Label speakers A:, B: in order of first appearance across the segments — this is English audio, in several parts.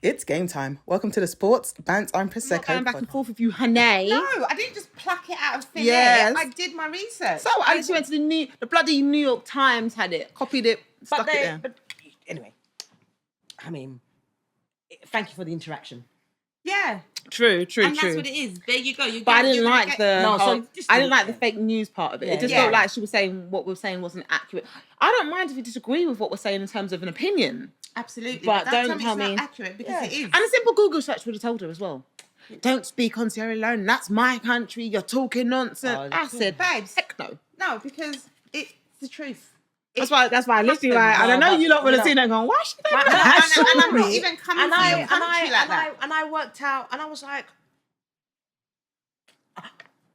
A: It's game time. Welcome to the Sports Bants and Prosecco.
B: I'm not going back and forth with you, honey.
C: No, I didn't just pluck it out of thin
A: Yes.
C: air. I did my research.
B: So I just went to the bloody New York Times, had it, copied it, stuck it there.
D: But anyway, I mean, thank you for the interaction.
C: Yeah.
B: True.
C: And that's what it is. There you go.
B: But I didn't like I didn't like the
D: yeah.
B: fake news part of it.
D: Yeah,
B: It just
C: yeah.
B: felt like she was saying what we were saying wasn't accurate. I don't mind if you disagree with what we're saying in terms of an opinion.
C: Absolutely.
B: But
C: don't
B: don't
C: tell
B: tell
C: me
B: me-
C: it's not accurate because it is.
B: And a simple Google search would have told her as well. Don't speak on Sierra Leone. That's my country. You're talking nonsense. I said,
C: Babes.
B: heck no.
C: No, because it's the truth.
B: That's why I literally like, and I know you lot would have seen her going, why should they do
C: And
B: that?
C: I'm not even coming from your country like that.
D: And I worked out, and I was like,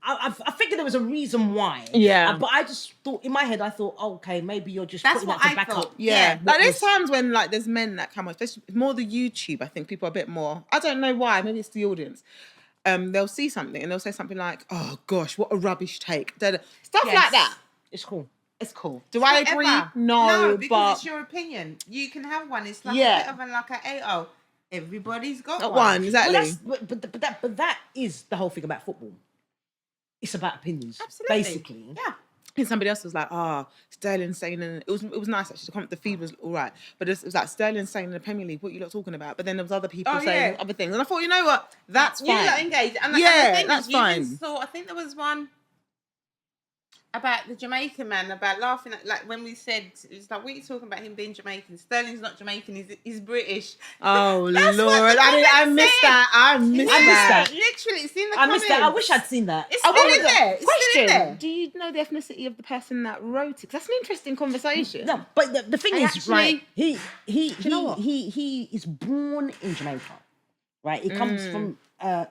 D: I figured there was a reason why.
B: Yeah.
D: But I just thought, in my head, I thought, okay, maybe you're just
C: That's
D: putting
C: what
D: that to
C: I
D: back
C: thought.
D: up.
B: Yeah,
C: Yeah.
B: like there's times when like there's men that come on, especially more the YouTube. I think people are a bit more. I don't know why. Maybe it's the audience. They'll see something and they'll say something like, "Oh gosh, what a rubbish take." Stuff
C: Yes.
B: like that.
D: It's cool.
B: It's cool. Do I agree?
C: Whatever.
B: No,
C: because
B: but
C: it's your opinion. You can have one. It's like
B: Yeah.
C: a bit of like a everybody's got
B: not
C: one.
B: one exactly.
D: Well, but that is the whole thing about football. It's about opinions.
C: Absolutely.
D: Basically.
C: Yeah.
B: And somebody else was like, Sterling saying, and it was nice actually. The feed was all right, but it was like Sterling saying in the Premier League, what you lot talking about? But then there was other people saying other things, and I thought, you know what, that's
C: You
B: fine.
C: lot engaged. And
B: Yeah,
C: and the thing
B: that's
C: is, you
B: fine.
C: even saw, I think there was one about the Jamaican man, about laughing at, like, when we said, it's like, what are you talking about him being Jamaican? Sterling's not Jamaican, he's British.
B: Oh
C: That's what
B: Lord,
C: the
B: I
C: comments
B: missed
C: said.
B: that. I missed that.
C: Literally, it's in the
D: I
C: comments.
D: missed that. I wish I'd seen that.
C: It's still in there. It's still in there.
B: Do you know the ethnicity of the person that wrote it? 'Cause that's an interesting conversation.
D: No, but the thing
B: I
D: is,
B: actually-
D: right? He
B: you know what?
D: he is born in Jamaica, right? He comes from and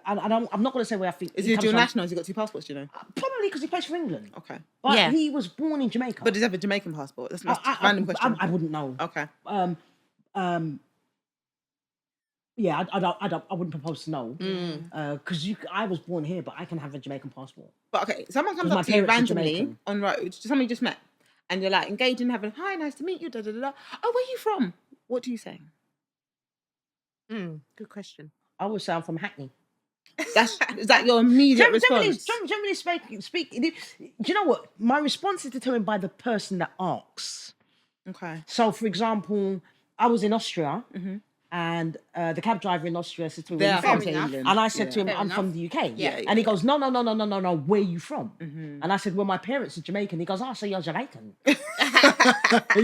D: I'm not going to say where I think
B: Is he a
D: comes
B: dual
D: from.
B: national? Has he got two passports? Do you know?
D: Probably because he plays for England.
B: Okay,
D: But
C: Yeah.
D: he was born in Jamaica.
B: but does he have a Jamaican passport? That's a random question.
D: I wouldn't know.
B: Okay.
D: Yeah, I wouldn't propose to know because I was born here, but I can have a Jamaican passport.
B: But okay, someone comes
D: 'Cause my
B: up to you
D: parents are
B: randomly
D: Jamaican.
B: on road, somebody you just met, and you're like engaging, having, hi, nice to meet you, da da da da. Oh, where are you from? What do you say?
C: Good question.
D: I would say I'm from Hackney.
B: Is that your immediate response?
D: Generally speaking, do you know what? My response is determined by the person that asks.
B: Okay.
D: So, for example, I was in Austria, and the cab driver in Austria said to me, "Where
B: They're
D: you from?"
B: from England.
D: And I said to him,
C: Fair
D: "I'm
C: enough.
D: from the UK."
C: Yeah.
D: And he goes, "No, where are you from?" And I said, "Well, my parents are Jamaican." He goes, "Oh, so you're Jamaican?"
B: You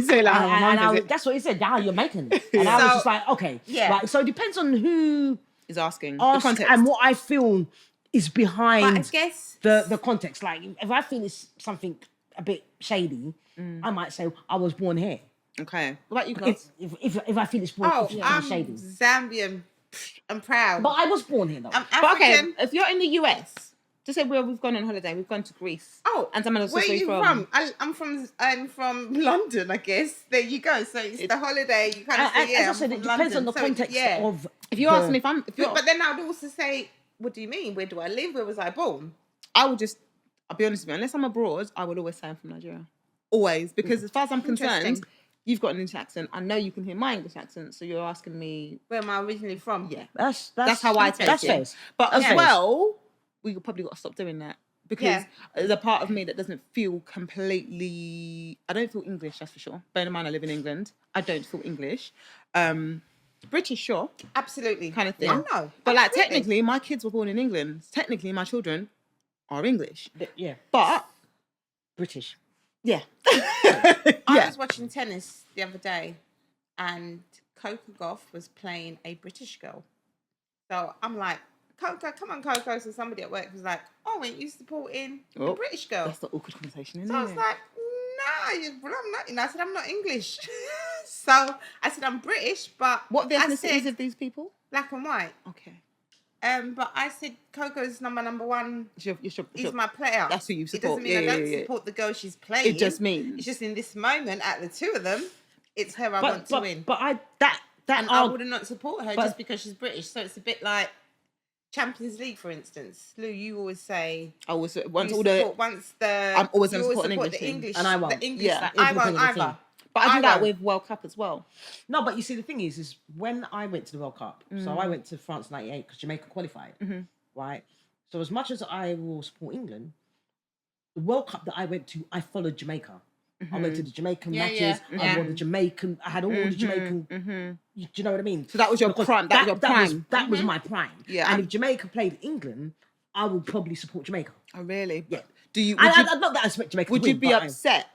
B: say like,
D: That's what he said. Yeah, you're Jamaican. And I was
C: So-
D: just like, okay,
C: Yeah.
D: Right. So it depends on who
B: is asking the
D: asks
B: context.
D: and what I feel is behind
C: But I guess
D: the context. Like, if I feel it's something a bit shady, I might say, "I was born here."
B: Okay. What about you, Klaus?
D: If I feel it's born,
C: Oh,
D: if it's
C: I'm
D: shady.
C: Zambian. I'm proud.
D: But I was born here though.
C: I'm
B: But okay,
C: African.
B: if you're in the US, just say we've gone on holiday, we've gone to Greece.
C: Oh,
B: and someone else
C: where
B: says
C: are
B: where
C: you
B: you're
C: from? I'm from London, I guess. There you go. So it's the holiday. You kind of say, yeah,
D: As I
C: I'm
D: said,
C: from
D: it depends on
C: London.
D: the
C: So,
D: context
C: yeah.
D: of.
B: If you ask me
C: But then I would also say, what do you mean? Where do I live? Where was I born?
B: I'll be honest with you, unless I'm abroad, I will always say I'm from Nigeria. Always. Because as far as I'm concerned,
C: Interesting.
B: you've got an English accent. I know you can hear my English accent, so you're asking me.
C: Where am I originally from?
B: Yeah.
D: That's
B: how I take
D: that's
B: it.
D: fair.
B: But as
D: Okay.
B: well, we probably got to stop doing that. Because
C: Yeah.
B: there's a part of me that doesn't feel completely. I don't feel English, that's for sure. Bear in mind, I live in England. I don't feel English. British, sure,
C: Absolutely.
B: kind of thing.
C: Oh, no.
B: But like,
C: absolutely.
B: technically, my kids were born in England. Technically, my children are English.
D: Yeah,
B: But
D: British.
B: yeah,
C: I
B: yeah.
C: was watching tennis the other day and Coco Gauff was playing a British girl. So I'm like, Coco, come on, Coco. So somebody at work was like, oh, ain't you supporting a British girl?
B: That's the awkward conversation, isn't
C: So I was like, no, I'm not. And I said, I'm not English. So I said, I'm British, but
B: what are the
C: I
B: ethnicities
C: said
B: of these people?
C: black and white.
B: Okay.
C: But I said Coco's number one.
B: It's
C: He's my player.
B: That's who you
C: It
B: support.
C: doesn't mean
B: Yeah,
C: I don't
B: yeah.
C: support the girl she's playing.
B: It just means.
C: It's just in this moment, at the two of them, it's her I want to win.
D: But I
C: I would not support her just because she's British. So it's a bit like Champions League, for instance. Lou, you always say
B: I was
C: I'm always going to support
B: I'm always going to
C: you
B: support an
C: support
B: English
C: the
B: team.
C: English,
D: And I won't.
C: the English.
B: Yeah.
C: Like, I won't
D: Independent
C: either.
D: team.
B: But I do that
C: won't.
B: with World Cup as well.
D: No, but you see, the thing is when I went to the World Cup, so I went to France '98 because Jamaica qualified, right? So as much as I will support England, the World Cup that I went to, I followed Jamaica. I went to the Jamaican matches. I wore the Jamaican. I had all the Jamaican. Do you know what I mean?
B: So that was your prime. That was your prime.
D: That was my prime.
B: Yeah.
D: And if Jamaica played England, I would probably support Jamaica.
B: Oh, really?
D: Yeah.
B: Do you?
D: Not that I expect Jamaica.
B: Would
D: to
B: you
D: win,
B: be
D: but
B: upset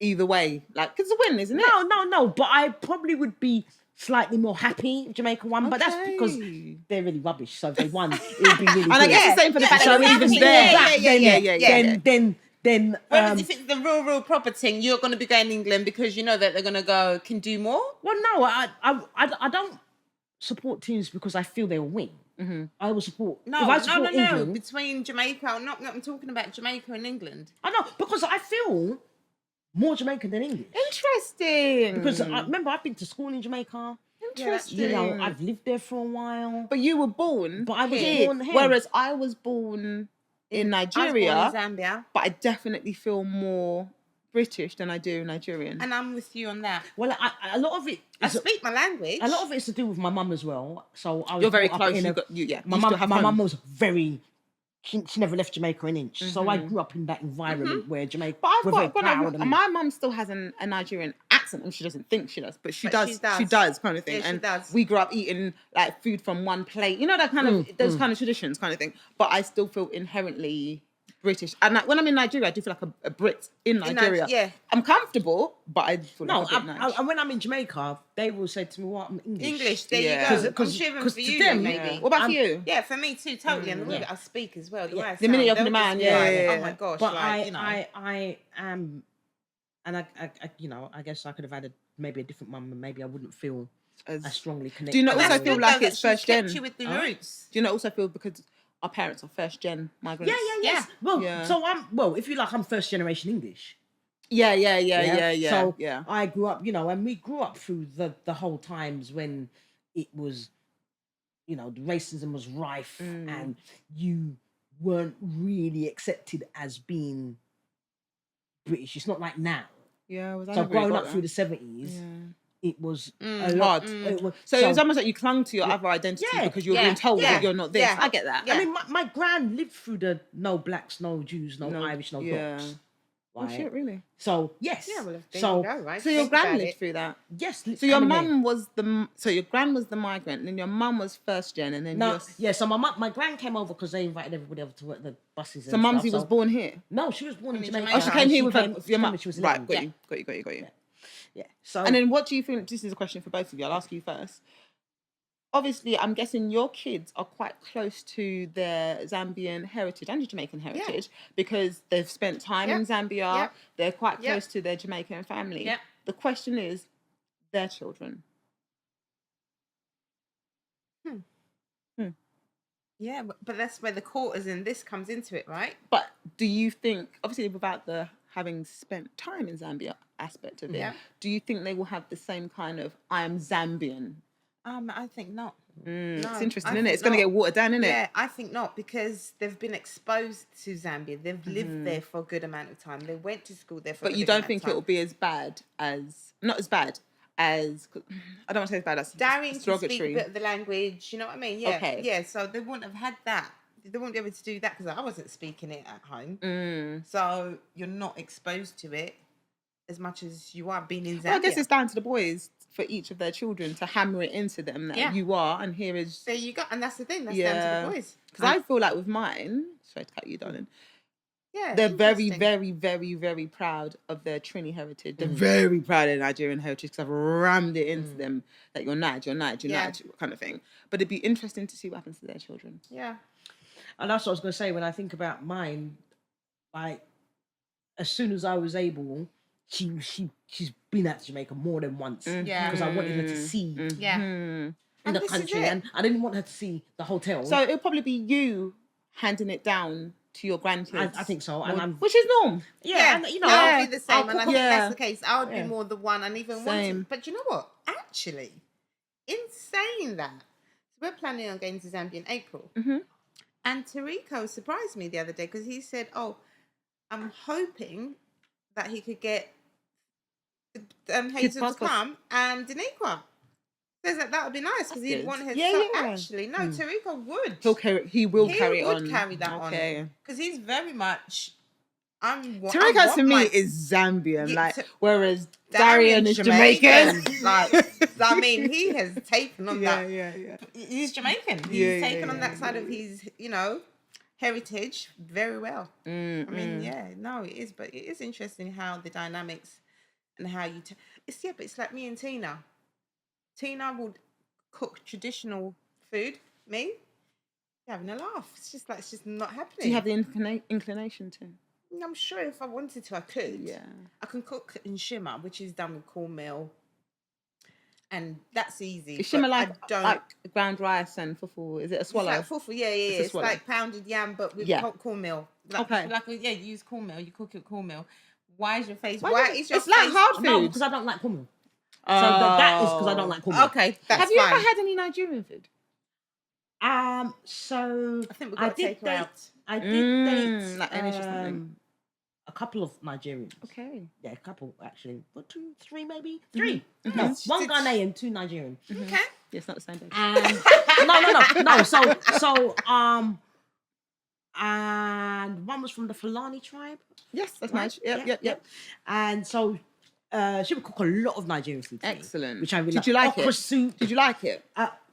B: either way? Like, because it's a win, isn't it?
D: No. But I probably would be slightly more happy if Jamaica won. But that's because
B: Okay.
D: they're really rubbish. So if they won, it would be really good.
B: And I guess the same for the fact
D: So
B: that
D: even
B: even
D: there, then
C: Whereas if it's the real proper thing, you're going to be going England because you know that they're going to go can do more.
D: well, no, I don't support teams because I feel they'll win. I will support.
C: No,
D: if I support
C: no.
D: England,
C: Between Jamaica, I'm talking about Jamaica and England.
D: I know because I feel more Jamaican than English.
B: Interesting.
D: Because remember, I've been to school in Jamaica.
B: Interesting.
D: You know, I've lived there for a while.
B: But you were born.
D: But I was
B: here,
D: born here.
B: Whereas I was born in Nigeria.
C: I was born in Zambia,
B: but I definitely feel more British than I do Nigerian.
C: and I'm with you on that.
D: Well, a lot of it.
C: I speak my language.
D: A lot of it's to do with my mum as well. So I was
B: You're very
D: brought up
B: close.
D: in
B: My
D: my mum was very. She never left Jamaica an inch. So I grew up in that environment where Jamaica.
B: But
D: we're very proud of
B: my mum still has a Nigerian accent, and she doesn't think she does, but she does.
C: she does.
B: She does, kind of thing.
C: Yeah, she
B: and
C: does.
B: we grew up eating like food from one plate, you know, that kind of those kind of traditions, kind of thing. But I still feel inherently British, and like, when I'm in Nigeria, I do feel like a Brit in Nigeria.
C: yeah.
B: I'm comfortable, but I feel like a bit Nige.
D: and when I'm in Jamaica, they will say to me, "Well, I'm English."
C: English, there
B: Yeah.
C: you go. I'm
D: 'Cause
C: cheering
D: to
C: for you,
D: them,
C: maybe.
B: What about
D: I'm-
B: for you?
C: Yeah, for me too, totally. And the way that I speak as well. The way I
B: The minute
C: sound,
B: you open
C: they'll
B: your mouth,
C: just be
B: yeah,
C: like,
B: yeah,
C: oh
B: yeah.
C: my gosh,
D: But
C: like, you know.
D: I am, and I, you know, I guess I could have had maybe a different mum, and maybe I wouldn't feel as strongly connected.
B: Do you not
C: But
B: also
C: that's
B: feel
C: good,
B: like
C: though,
B: it's
C: that
B: first
C: she's kept
B: gen?
C: you with the roots.
B: Do you not also feel because our parents are first gen migrants?
D: Yes. Well,
B: Yeah.
D: so if you like, I'm first generation English.
B: Yeah.
D: So
B: yeah.
D: I grew up, you know, and we grew up through the whole times when it was, you know, the racism was rife and you weren't really accepted as being British. It's not like now.
B: Yeah,
D: So growing up through the 70s, it was a lot.
B: hard. So it was almost like you clung to your other identity because you were being told that you're not this.
C: Yeah.
B: I get that.
C: Yeah.
D: I mean, my gran lived through the no blacks, no Jews, no Irish, no dogs.
B: Oh
D: Right?
B: shit, really?
D: So yes.
C: Yeah, well, there
D: so
C: you go, right?
B: So your
C: Think
B: gran
C: about
B: lived
C: it.
B: through that.
D: yes.
B: So your
D: coming there.
B: mum was your gran was the migrant, and then your mum was first gen, and then
D: No, yeah. So my gran came over because they invited everybody over to work the buses.
B: So
D: and
B: Mumsy
D: stuff,
B: was born here.
D: No, she was born in Jamaica.
B: Oh, she came here with
D: came
B: your mum.
D: when she was
B: Right,
D: 11.
B: got you.
D: Yeah. So
B: And then what do you think? This is a question for both of you. I'll ask you first. Obviously, I'm guessing your kids are quite close to their Zambian heritage and your Jamaican heritage because they've spent time in Zambia.
C: Yep.
B: They're quite
C: Yep.
B: close to their Jamaican family.
C: Yep.
B: The question is, their children.
C: Yeah, but that's where the quarters in this comes into it, right?
B: But do you think, obviously, without the having spent time in Zambia aspect of it,
C: Yeah.
B: do you think they will have the same kind of I am Zambian?
C: I think not.
B: It's interesting,
C: I
B: isn't it?
C: think
B: It's going to
C: not.
B: get watered down, isn't
C: Yeah,
B: it?
C: I think not because they've been exposed to Zambia. They've lived there for a good amount of time. They went to school there for.
B: But
C: a
B: you
C: good
B: don't
C: amount
B: think
C: of
B: it
C: time.
B: will be as bad as I don't want to say as bad as
C: Darian can speak a
B: derogatory.
C: bit of the language. You know what I mean? Yeah.
B: Okay.
C: Yeah. So they wouldn't have had that. They wouldn't be able to do that because I wasn't speaking it at home. So you're not exposed to it as much as you are being in Zambia.
B: Well, I guess it's down to the boys for each of their children to hammer it into them that you are, and here is.
C: There you go, and that's the thing. That's down to the boys.
B: Because I feel like with mine, sorry to cut you, darling.
C: Yeah,
B: They're very,
C: interesting.
B: very, very, very proud of their Trini heritage. They're very proud of their Nigerian heritage because I've rammed it into them that you're Nige, kind of thing. But it'd be interesting to see what happens to their children.
C: Yeah.
D: And that's what I was going to say when I think about mine. Like, as soon as I was able, she's been out to Jamaica more than once.
C: Yeah.
D: Because I wanted her to see
C: Yeah.
D: in
C: And
D: the
C: this is
D: country,
C: it.
D: and I didn't want her to see the hotel.
B: So it'll probably be you handing it down to your grandkids.
D: I think so, and I'm
B: which is norm.
D: yeah, and you know,
C: I would be the same,
D: I'll
C: and I
D: cook
C: think
B: up-
C: that's the case. I would
D: Yeah.
C: be more the one, and even
B: Same.
C: wanting. But you know what? Actually, in saying that, so we're planning on going to Zambia in April, and Tariko surprised me the other day because he said, "Oh, I'm hoping that he could get Hazel to
B: passports.
C: come, and Daniqua says that would be nice because he'd
B: good.
C: want his.
B: Yeah,
C: So
B: yeah.
C: actually, no, Tariqa would.
B: He will carry
C: would
B: on.
C: carry that
B: Okay.
C: on because he's very much.
B: Tariqa to me is Zambian,
C: Yeah,
B: whereas Darian is Jamaican.
C: I mean, he has taken on that.
B: Yeah.
C: He's Jamaican. He's
B: Yeah,
C: taken
B: yeah,
C: on that side of his, heritage very well. I mean, it is, but it is interesting how the dynamics and how you. But it's like me and Tina. Tina would cook traditional food. Me, having a laugh. It's just not happening.
B: Do you have the inclination to?
C: I'm sure if I wanted to, I could.
B: Yeah.
C: I can cook in shimmer, which is done with cornmeal. And that's easy.
B: Is shimmer
C: like
B: ground rice and fufu? Is it a swallow?
C: It's like fufu, yeah. It's
B: swallow.
C: like pounded yam, but with cornmeal.
B: Okay.
C: You use cornmeal. You cook it with cornmeal. Why is your face?
B: It's like hard food.
D: No, because I don't like cornmeal. So that is because I don't like cornmeal.
C: Okay, that's
B: Have you
C: fine.
B: ever had any Nigerian food?
D: So
C: I think we've got to take her out.
D: I did date
B: like Irish or something.
D: a couple of Nigerians.
B: Okay.
D: Yeah, a couple actually. 2, 3 maybe? 3. No, 1 Ghanaian, 2 Nigerian.
C: Okay.
B: Yeah, it's not the same day.
D: No. So and one was from the Fulani tribe.
B: Yes, that's
D: Right?
B: nice. Yep.
D: And so she would cook a lot of Nigerian food. To me,
B: Excellent.
D: which I really
B: Did you like
D: okra
B: it?
D: soup.
B: Did you like it?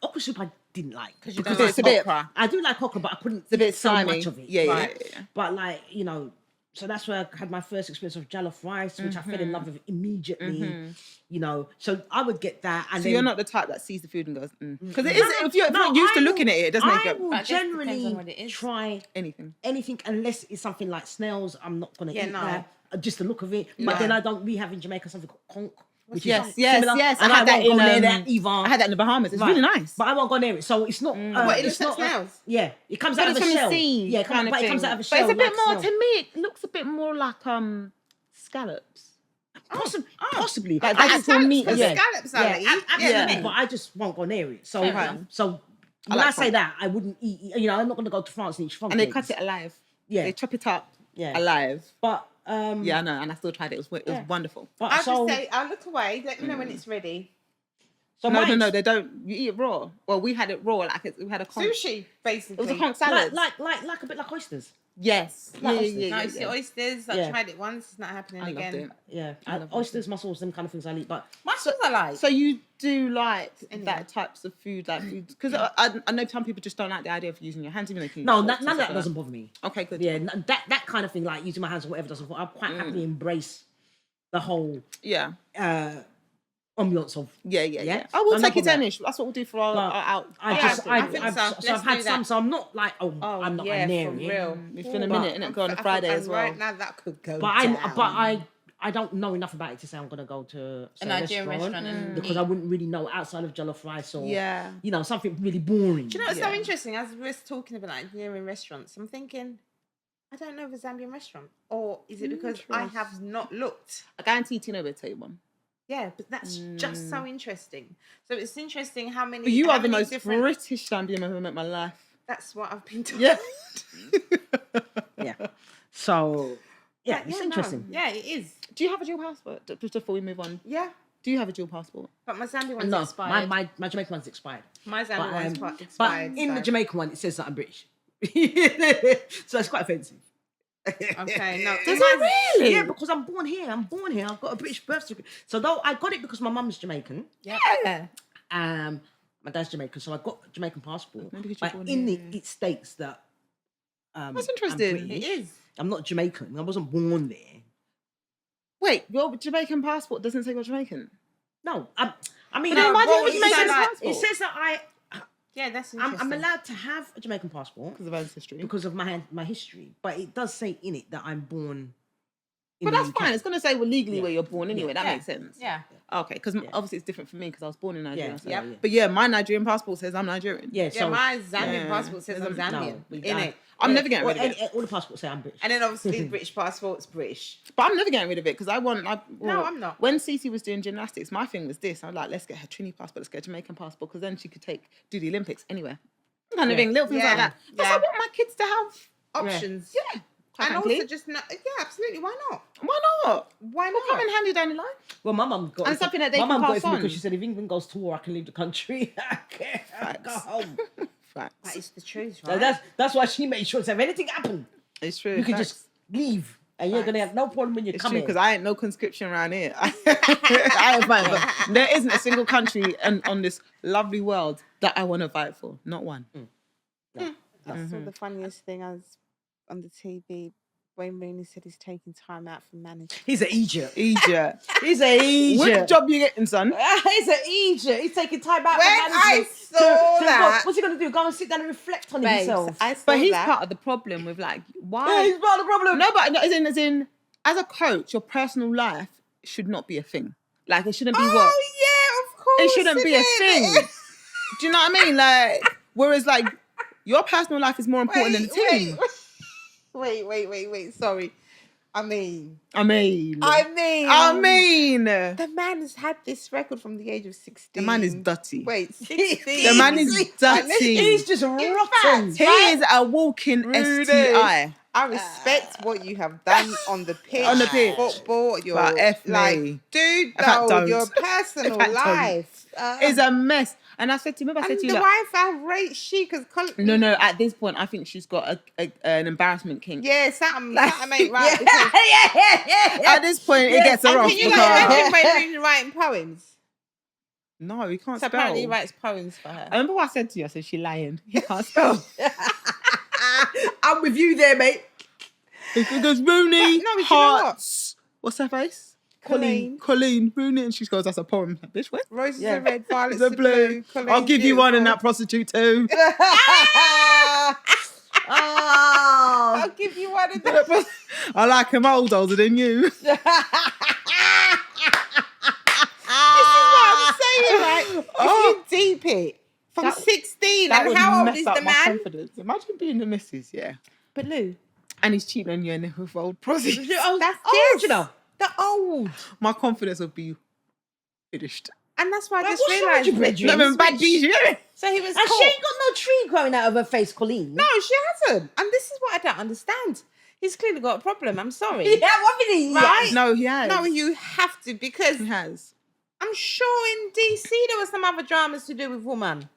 D: Okra soup I didn't like
C: Because you
B: Because
C: don't
B: it's
C: like
B: a bit-
C: okra.
D: I do like okra, but I couldn't
B: It's a bit
D: eat so
B: slimy.
D: much of it.
B: Yeah.
C: Right.
D: But so that's where I had my first experience of jollof rice, which I fell in love with immediately. So I would get that, and
B: So
D: then
B: you're not the type that sees the food and goes, because it is. If you're used to looking at it, it doesn't make
D: I
B: it
D: will
C: But it just depends on
D: generally
C: what it is.
D: try
B: anything.
D: anything unless it's something like snails. I'm not gonna eat
C: no.
D: that. Just the look of it.
C: No.
D: But then we have in Jamaica something called conch, which
B: Yes.
D: is similar.
B: I
D: And
B: had that
D: won't go
B: in
D: near that either.
B: I had that in the Bahamas. It's
D: Right.
B: really nice.
D: But I won't go near it. So it's not.
C: What, it
D: it's
C: looks like
D: not
C: snails?
D: Yeah, it comes
B: But
D: out
B: it's
D: of a
B: from the
D: shell.
B: sea,
D: Yeah,
B: kind of
D: but it
B: thing.
D: comes out of a
B: But
D: shell.
B: it's a bit
D: like
B: more.
D: snail.
B: To me, it looks a bit more like scallops.
D: Possibly.
B: Like
D: I
B: the
D: just
B: actual meat.
C: Because
B: Yeah.
C: scallops are
D: absolutely.
B: Yeah.
D: But I just won't go near it. So,
B: Okay.
D: so when
B: like
D: I say
B: conch.
D: that, I wouldn't eat. I'm not going to go to France and eat shrimp.
B: And they cut it alive.
D: Yeah.
B: They chop it up
D: Yeah.
B: alive.
D: But
B: Yeah, I know. And I still tried it. It was wonderful.
D: But
C: I'll
D: so,
C: just say, I'll look away. Let me know when it's ready.
D: so
B: No,
D: mine's
B: they don't. You eat it raw. Well, we had it raw. We had a conch.
C: Sushi, basically.
B: It was a conch salad.
D: like a bit like oysters.
B: Yes.
D: Like
B: Yeah.
D: oysters.
C: No, it's the oysters. I
D: Yeah.
C: tried it once. It's not happening
B: I
C: again.
B: loved it.
D: Yeah,
B: love
D: oysters, mussels, them kind of things I eat. But
C: Mushrooms I like.
B: So you do like
C: Anyway.
B: that types of food, because I know some people just don't like the idea of using your hands, even though you can use
D: no,
B: forks
D: none
B: and
D: of
B: stuff
D: that
B: like
D: doesn't bother me.
B: Okay, good.
D: Yeah, that kind of thing, like using my hands or whatever, doesn't. I quite happily embrace the whole
B: Yeah.
D: ambiance of.
B: Yeah. Oh, we'll
D: I'm
B: take
D: not
B: it
D: gonna-
B: Danish. That's what we'll do for our out.
D: I
C: Yeah,
D: just,
C: I think so.
D: I've
C: Let's
D: had
C: do
D: some,
C: that.
D: so I'm not like, I'm not
C: yeah,
D: near
C: for
D: it.
C: real.
B: It's been a minute, and it go on a Friday as well.
C: Right now, that could go
D: But
C: down.
D: I don't know enough about it to say I'm gonna go to say,
C: A Nigerian restaurant and
D: because I wouldn't really know outside of jollof rice or
B: Yeah.
D: something really boring.
C: Do you know what's
B: Yeah.
C: so interesting? As we're talking about Nigerian restaurants, I'm thinking, I don't know of a Zambian restaurant. Or is it because I have not looked?
B: I guarantee Tino will tell you one.
C: Yeah, but that's just so interesting. So it's interesting how many.
B: But you
C: how
B: are the
C: many
B: most
C: different-
B: British Zambian I've ever met in my life.
C: That's what I've been told.
B: Yeah.
D: Yeah. So yeah,
C: But
D: it's
C: no.
D: interesting.
C: Yeah, it is.
B: Do you have a dual passport? Just before we move on.
C: Yeah,
B: Do you have a dual passport?
C: but my Zambian one's
D: No,
C: expired.
D: my Jamaican one's expired.
C: My Zambian one's
D: But
C: expired.
D: in the
C: so-
D: Jamaican one, it says that I'm British. So it's quite offensive.
C: Okay, no.
B: Does it really?
D: Yeah, because I'm born here. I've got a British birth certificate. So though I got it because my mum's Jamaican.
C: Yeah.
D: My dad's Jamaican, so I got a Jamaican passport.
B: Maybe because you're
D: But
B: born
D: in
B: here.
D: it states that
B: That's
D: I'm
B: interesting.
D: British.
C: It is.
D: I'm not Jamaican. I wasn't born there.
B: Wait, your Jamaican passport doesn't say you're Jamaican?
D: No, I mean,
B: But then why do you have a
C: it
B: Jamaican
C: says that-
B: passport?
D: it says that
C: Yeah, that's interesting.
D: I'm allowed to have a Jamaican passport
B: Because of ancestry.
D: because of my history, but it does say in it that I'm born. In
B: But
D: the
B: that's
D: UK.
B: fine. It's going to say legally
D: Yeah.
B: where you're born anyway. That
C: Yeah.
B: makes sense.
C: Yeah.
B: Okay, because obviously it's different for me because I was born in Nigeria.
D: Yeah,
B: so-
D: yeah, yeah.
B: But yeah, my Nigerian passport says I'm Nigerian.
D: Yeah,
C: Yeah,
D: so
C: my Zambian
B: Yeah.
C: passport says I'm
B: No,
C: Zambian.
D: we-
C: In it.
B: I'm never getting rid of it.
D: All the passports say I'm British.
C: And then obviously the British passport's British.
B: But I'm never getting rid of it because
C: No, I'm not.
B: When Cece was doing gymnastics, my thing was this. I was like, let's get her Trini passport, let's get a Jamaican passport because then she could do the Olympics anywhere. Kind of
D: Yeah.
B: thing, little things
C: Yeah.
B: like that. Because
C: Yeah.
B: I want my kids to have
C: Options.
B: Yeah. quite
C: And
B: frankly.
C: also just not, absolutely. Why not?
B: Why not?
C: Why
B: We'll come
C: not?
B: in handy down the line.
D: Well, my mum got
B: And
D: it.
B: something that they
D: my
B: can
D: mum got
B: pass
D: it for me
B: on.
D: because she said if England goes to war, I can leave the country. I can't go home.
B: Facts.
C: That is the truth,
D: So
C: right?
D: that's why she made sure that if anything happened,
B: It's true.
D: you can
B: facts.
D: just leave, and you're gonna have no problem when you
B: It's
D: come
B: true
D: in.
B: because I ain't no conscription around here. I ain't fighting for. There isn't a single country on this lovely world that I want to fight for. Not one.
C: I saw the funniest thing. I was on the TV. Wayne Rooney said he's taking time out from management.
D: He's an Egypt.
B: Egypt.
D: He's an Egypt.
B: Which job you getting, son?
D: He's an Egypt. He's taking time out
C: When
D: from management.
C: I saw that-
D: what's he gonna do? Go and sit down and reflect on
C: Babes,
D: himself.
C: I saw
B: But he's
C: that.
B: part of the problem with like why.
D: Yeah, he's part of the problem.
B: No, but as in, as a coach, your personal life should not be a thing. Like it shouldn't be what.
C: Oh yeah, of course.
B: It shouldn't be a thing. Do you know what I mean? Like, whereas like your personal life is more important than the team.
C: Wait. Sorry. I mean,
B: I mean,
C: the man has had this record from the age of 16.
B: the man is dirty.
C: Wait, 16.
B: The man is dirty.
D: He's just rotten.
B: He is a walking
C: Rudy.
B: STI.
C: I respect what you have done on the pitch.
B: On the pitch.
C: Football, your
B: But F me.
C: like, dude,
B: In fact,
C: though,
B: don't.
C: your personal
B: In fact, don't.
C: life.
B: It's a mess. And I said to him, remember I said
C: And
B: to you,
C: the
B: like,
C: wife, how rate she? Because
B: no, at this point, I think she's got an embarrassment kink.
C: yeah, something ain't right.
D: Yeah.
B: At this point, it gets her
C: And
B: off.
C: can you
B: because-
C: imagine Wayne Rooney writing poems?
B: No, he can't
C: So
B: spell.
C: apparently he writes poems for her.
B: I remember what I said to you. I said, she lying. He can't spell.
D: I'm with you there, mate.
B: He goes, Rooney,
C: But no, but you know
B: hearts. What's her face?
C: Colleen.
B: Colleen, Rooney. And she goes, that's a poem. Bitch, what?
C: Roses
D: Yeah.
C: are red, violets
B: The
C: are blue.
B: blue. I'll give you one and that prostitute too.
C: I'll give you one of them.
B: I like them older than you.
C: This is what I'm saying, right?
B: Oh.
C: If you deep it from
B: That-
C: 16,
B: That
C: and
B: would
C: how old
B: mess
C: is
B: up
C: the
B: my
C: man?
B: confidence. Imagine being the missus, yeah.
C: But Lou,
B: And he's cheating on you and with old prostitutes.
C: that's
D: old,
C: this.
D: you know.
C: The old.
B: My confidence would be finished.
C: And that's why I
D: Like,
C: just
D: what's wrong with
C: realised.
D: you, brethren?
B: Let me bad bees, yeah.
C: So he was
D: And
C: caught.
D: she ain't got no tree growing out of her face, Colleen.
C: No, she hasn't. And this is what I don't understand. He's clearly got a problem. I'm sorry.
D: Yeah, what did he?
C: Right?
B: No, he has.
C: No, you have to, because
B: He has.
C: I'm sure in DC there were some other dramas to do with woman.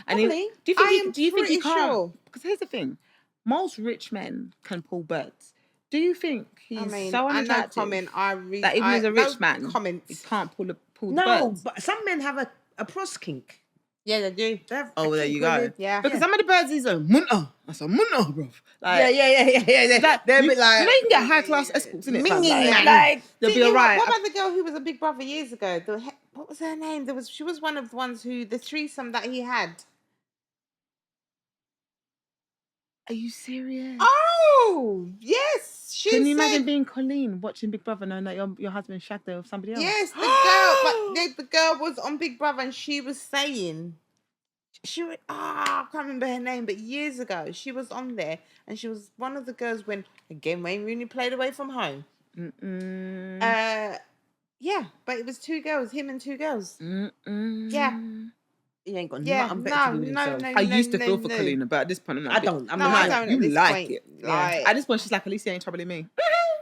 B: And he,
C: Probably.
B: do you
C: I
B: think
C: am
B: do you think he
C: pretty
B: can't?
C: sure.
B: Because here's the thing. Most rich men can pull birds. Do you think he's so
C: I no
B: unattractive
C: comment. I read
B: that even as a rich man, he
C: comments.
B: can't pull the
D: No,
B: birds?
D: but some men have a pros kink.
C: Yeah, they do.
D: They have
B: Oh,
D: a
B: there
D: kink
B: you
D: where
B: go.
D: they-
C: Yeah.
B: Because some of the birds is a munna. That's a munna, bro. Like,
D: Yeah. They're a bit like.
B: you know you can get high class escorts, innit? fam?
C: Minging,
B: Like,
C: man.
B: they'll
C: See,
B: be
C: you know
B: alright.
C: What about the girl who was a Big Brother years ago? What was her name? She was one of the ones who the threesome that he had.
B: Are you serious?
C: Oh yes, she
B: Can you
C: said,
B: imagine being Colleen watching Big Brother knowing that your husband shagged her with somebody else?
C: yes, the girl, but the girl was on Big Brother and she was saying. I can't remember her name, but years ago she was on there and she was one of the girls when again Wayne Rooney played Away from Home. Yeah, but it was two girls, him and two girls. Yeah.
D: He ain't got
C: Yeah,
D: nothing better to do with himself.
B: I used to feel for Colleen, but at this point, I'm not.
D: I don't. I'm
C: No,
D: not.
C: I don't.
B: You
C: at this
B: like
C: point.
B: it.
C: Like,
B: At this point, she's like, at least he ain't troubling me.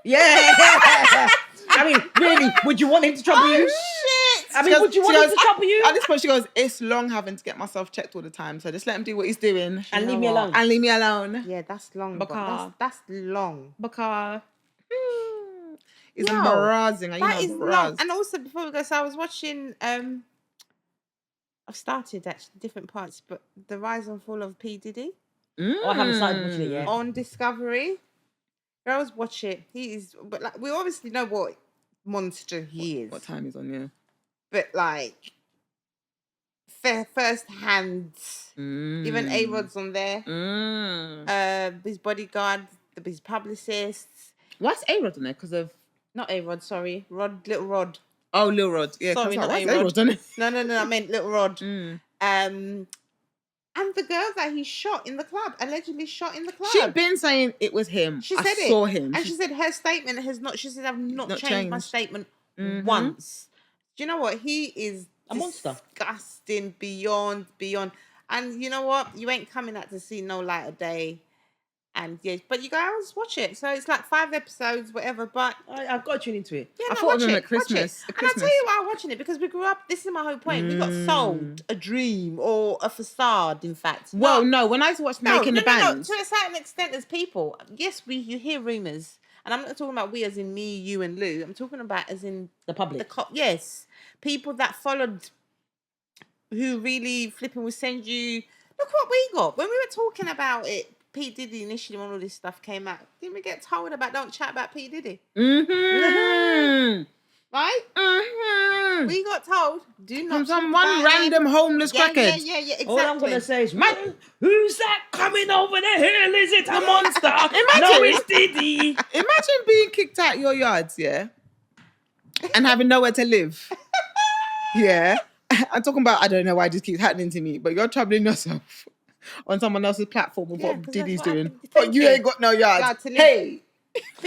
D: Yeah. I mean, really, would you want him to trouble you?
C: shit!
D: I mean, would you want him to trouble you?
B: At this point, she goes, it's long having to get myself checked all the time, so just let him do what he's doing.
D: And
B: You
D: leave
B: know
D: me
B: what?
D: alone.
B: And leave me alone.
C: Yeah, that's long.
B: Because-
C: That's long.
B: Because it's
C: No,
B: embarrassing.
C: That is long.
B: embarrassed.
C: And also, before we go, so I was watching. I've started actually different parts, but the rise and fall of P Diddy
D: Oh, I haven't started watching it yet.
C: on Discovery. Girls, watch it. He is, but like we obviously know what monster he is.
B: What time is on, yeah.
C: But like, first hand, even A-Rod's on there. His bodyguard, his publicists.
B: What's A-Rod on there? Because of...
C: Not A-Rod, sorry. Little Rod.
B: Oh, Lil Rod. Yeah,
C: Sorry, not
B: what's
C: A-Rod.
B: A-Rod on it?
C: No, I meant Little Rod. And the girl that he shot in the club, allegedly shot in the club.
B: She'd been saying it was him.
C: She
B: I
C: said it.
B: saw him.
C: And she said her statement has not, she said, I've not
B: Not
C: changed my
B: changed.
C: statement once. Do you know what? He is
D: A monster.
C: disgusting beyond. And you know what? You ain't coming out to see no light of day. And yeah, but you guys watch it. So it's like 5 episodes, whatever. But
D: I've got to tune into it.
C: yeah,
A: I
C: no,
A: thought of
C: watch
A: them
C: it,
A: at Christmas.
C: watch it. And I'll tell you why I'm watching it, because we grew up. This is my whole point. We got sold a dream or a facade. In fact,
B: Well, no. When I watched Making the Band,
C: To a certain extent, as people, yes, you hear rumors, and I'm not talking about we as in me, you, and Lou. I'm talking about as in
D: The public.
C: yes, people that followed, who really flipping will send you. Look what we got when we were talking about it. P. Diddy initially, when all this stuff came out, didn't we get told about don't chat about P. Diddy?
B: mm-hmm.
C: Right?
B: Mm-hmm.
C: We got told, do not
B: From
C: talk
B: some
C: about
B: one
C: him.
B: random homeless crackhead.
C: Yeah, exactly.
D: All I'm gonna say is, man, who's that coming over the hill? Is it a monster?
B: Imagine.
D: No, it's Diddy.
B: Imagine being kicked out your yards, yeah, and having nowhere to live. Yeah, I'm talking about. I don't know why this keeps happening to me, but you're troubling yourself on someone else's platform with
C: Yeah,
B: what
C: 'cause
B: Diddy's
C: that's what
B: doing.
C: happened.
B: But you ain't got no yards.
C: Yard to live.
B: Hey,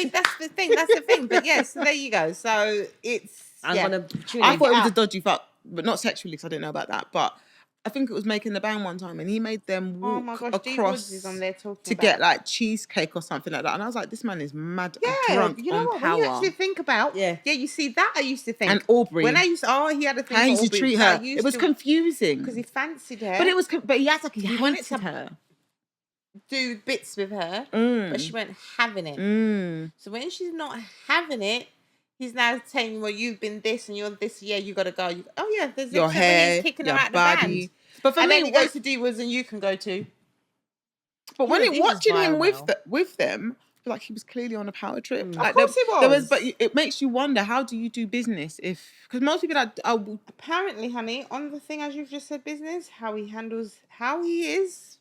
C: That's the thing. That's the thing. But yes, so there you go. So it's.
D: I'm
C: yeah.
D: gonna tune
B: I
D: in.
B: thought it was a
C: out.
B: dodgy fuck, but not sexually, because I didn't know about that. But I think it was Making the Band one time, and he made them
C: Oh
B: walk
C: my gosh, D Woods
B: across
C: is on there talking
B: to
C: about
B: get like cheesecake or something like that. And I was like, this man is mad and
C: Yeah,
B: drunk
C: you know
B: on
C: what?
B: power.
C: When you actually think about,
D: Yeah.
C: you see that I used to think.
B: And Aubrey.
C: When I used, he had a thing.
B: How he
C: for
B: used to
C: Aubrey,
B: treat
C: so I
B: her.
C: used
B: It was
C: to-
B: confusing.
C: because he fancied her.
B: But it was, but he acted like he
C: wanted
B: hated
C: to-
B: her.
C: do bits with her,
B: Mm.
C: but she weren't having it.
B: Mm.
C: So when she's not having it, he's now saying, "Well, you've been this and you're this. Yeah, you got to go." Oh yeah, there's
B: Your
C: episode where
B: hair,
C: he's kicking her
B: your
C: out
B: body.
C: the band.
B: But for
C: And
B: me,
C: then he goes to D Woods and you can go to.
B: but when
C: Yeah,
B: it
C: this is
B: watching him
C: viral
B: with them, I feel like he was clearly on a power trip.
C: Of
B: Like
C: course he
B: There was,
C: was.
B: but it makes you wonder, how do you do business if? Because most people that
C: Apparently, honey, on the thing as you've just said, business, how he is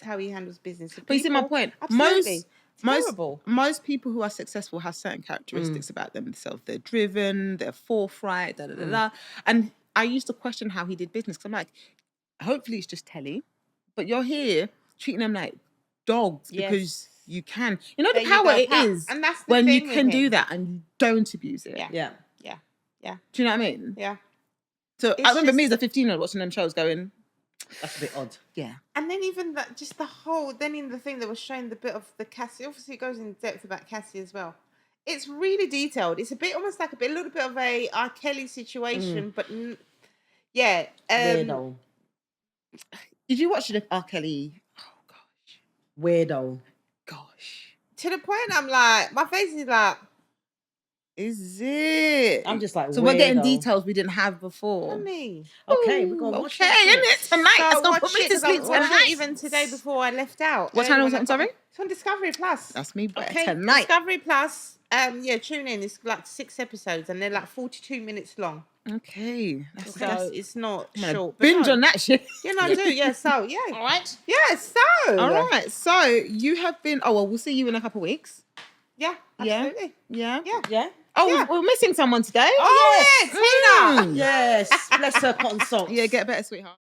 C: how he handles business.
B: But you see my point.
C: Absolutely. Terrible.
B: Most people who are successful have certain characteristics about themselves. They're driven, they're forthright, da da da da. And I used to question how he did business, because I'm like, hopefully it's just telly, but you're here treating them like dogs because you can. You know the
C: There you
B: power
C: go,
B: it
C: power.
B: is
C: And that's the
B: when you
C: thing
B: can
C: with
B: do
C: him.
B: that and you don't abuse it.
C: Yeah.
D: Yeah.
B: Do you know what I mean?
C: Yeah.
B: So
C: It's
B: I remember me as
C: just-
B: a 15-year-old watching them shows going,
D: That's a bit odd.
B: yeah.
C: And then even that, just the whole, then in the thing that was showing the bit of the Cassie, obviously it goes in depth about Cassie as well. It's really detailed. It's a bit, almost like a little bit of a R. Kelly situation, but yeah.
D: Weirdo.
B: Did you watch the R. Kelly? Oh, gosh.
D: Weirdo.
B: Gosh.
C: To the point I'm like, my face is like,
B: Is it?
D: I'm just like,
B: So we're getting
D: weirdo.
B: details we didn't have before.
C: me.
D: Okay, we're gonna watch
B: Okay,
D: that.
B: isn't it? Tonight,
C: So
B: it's gonna
C: watch
B: put me
C: it,
B: to
C: 'cause I
B: sleep
C: was watching
B: tonight.
C: it even today before I left out.
B: What channel was
C: Early
B: it
C: when
B: on,
C: I
B: sorry?
C: got- It's on Discovery Plus.
B: That's me, boy.
C: Okay,
B: Tonight.
C: Discovery Plus. Yeah, tune in. It's like 6 episodes and they're like 42 minutes long.
B: Okay.
C: So it's not
B: I'm gonna
C: short. but
B: binge
C: no.
B: on that shit.
C: Yeah, no, I do. Yeah, so, yeah.
B: All right.
C: Yeah, so.
B: All right. So you have been. Oh well, we'll see you in a couple of weeks.
C: Yeah,
B: Yeah.
C: absolutely.
B: Yeah.
C: Yeah.
D: Yeah?
B: Oh,
C: Yeah.
B: we're missing someone today.
C: Oh, yeah, Tina.
B: Mm.
D: Yes. Bless her cotton socks.
B: Yeah. Get better, sweetheart.